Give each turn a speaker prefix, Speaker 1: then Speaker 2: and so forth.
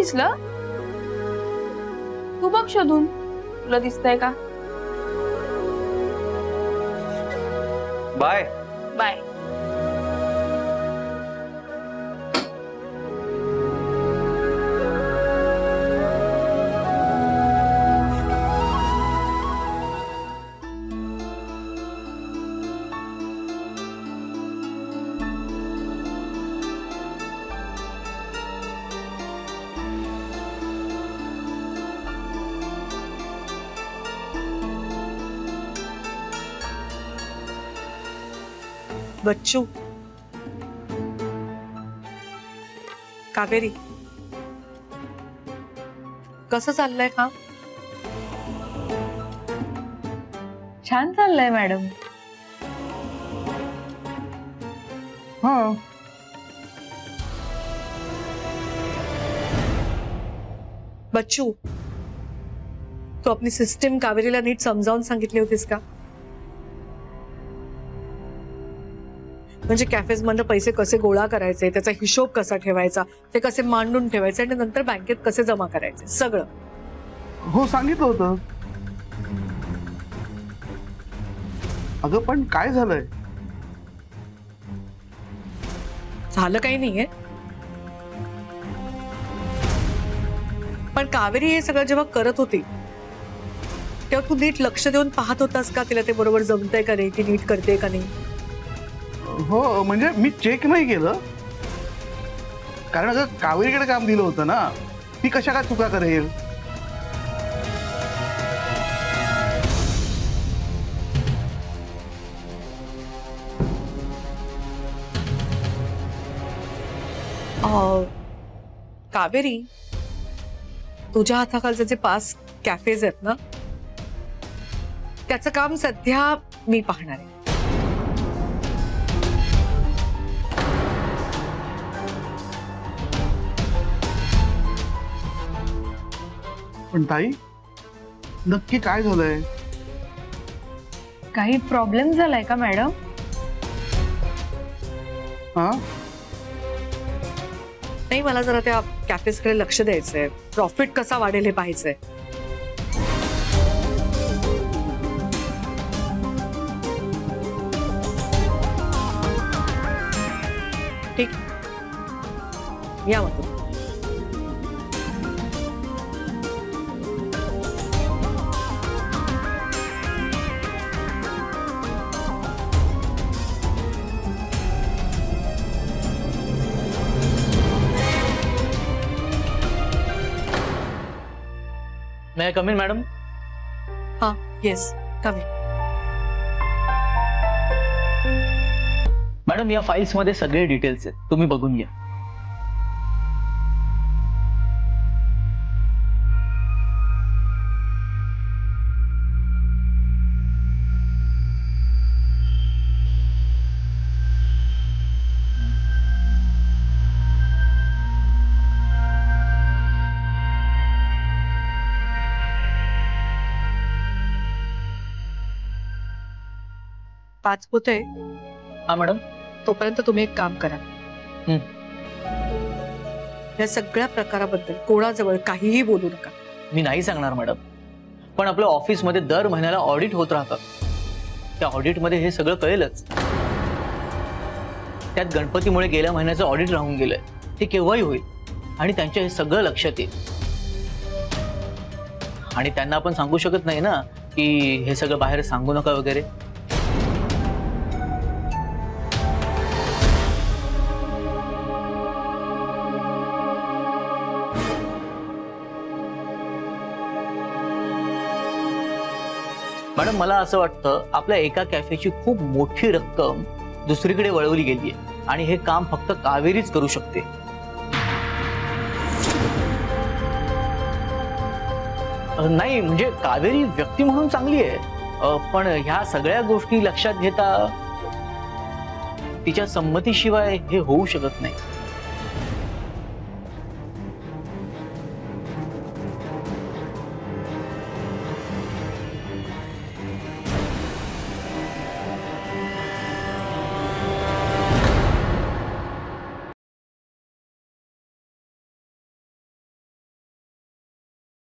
Speaker 1: दिसलं? तू बघ शोधून, तुला दिसतंय का?
Speaker 2: Bye
Speaker 1: bye.
Speaker 3: बच्चू, कावेरी, कसं चाललंय का?
Speaker 1: छान चाललंय मॅडम.
Speaker 3: हाँ. बच्चू, तू अपनी सिस्टीम कावेरीला नीट समजावून सांगितली होतीस का? म्हणजे कॅफेज मधनं पैसे कसे गोळा करायचे, त्याचा हिशोब कसा ठेवायचा, ते कसे मांडून ठेवायचे आणि नंतर बँकेत कसे जमा करायचे, सगळं.
Speaker 4: हो, सांगितलं होतं. अगं पण काय झालंय?
Speaker 3: झालं काही नाहीये, पण कावेरी हे सगळं जेव्हा करत होती तेव्हा तू नीट लक्ष देऊन पाहत होतास का? तिला ते बरोबर जमतंय का नाही, ती नीट करते का नाही?
Speaker 4: हो, म्हणजे मी चेक नाही केलं, कारण अगं कावेरीकडे काम दिलं होतं ना, ती कशा काय चुका करेल?
Speaker 3: कावेरी, तुझ्या हाताखालचे जे 5 कॅफेज आहेत ना, त्याचं काम सध्या मी पाहणार आहे.
Speaker 4: पण ताई, नक्की काय झालंय?
Speaker 1: काही प्रॉब्लेम झालाय का मॅडम?
Speaker 4: हा,
Speaker 3: नाही, मला जरा त्या कॅफेजकडे लक्ष द्यायचंय. प्रॉफिट कसा वाढेल हे पाहायचंय. ठीक, या मग.
Speaker 2: May I come in, madam?
Speaker 3: हाँ, येस, कम इन.
Speaker 2: मॅडम, या फाइल्स मध्ये सगळे डिटेल्स आहेत, तुम्ही बघून घ्या.
Speaker 3: पाचपुते,
Speaker 2: हा मॅडम.
Speaker 3: तोपर्यंत तुम्ही एक काम करा. या सगळ्या प्रकाराबद्दल कोणाजवळ काहीही बोलू नका.
Speaker 2: मी नाही सांगणार मॅडम, पण आपल्या ऑफिस मध्ये दर महिन्याला ऑडिट होत राहतात. त्या ऑडिट मध्ये हे सगळं कळेलच. त्यात गणपतीमुळे गेल्या महिन्याचं ऑडिट राहून गेलंय, ते केव्हाही होईल आणि त्यांच्या हे सगळं लक्षात येईल. आणि त्यांना आपण सांगू शकत नाही ना की हे सगळं बाहेर सांगू नका वगैरे. मॅडम, मला असं वाटतं आपल्या एका कॅफेची खूप मोठी रक्कम दुसरीकडे वळवली गेली आहे आणि हे काम फक्त कावेरीच करू शकते. नाही म्हणजे कावेरी व्यक्ती म्हणून चांगली आहे, पण ह्या सगळ्या गोष्टी लक्षात घेता तिच्या संमतीशिवाय हे होऊ शकत नाही.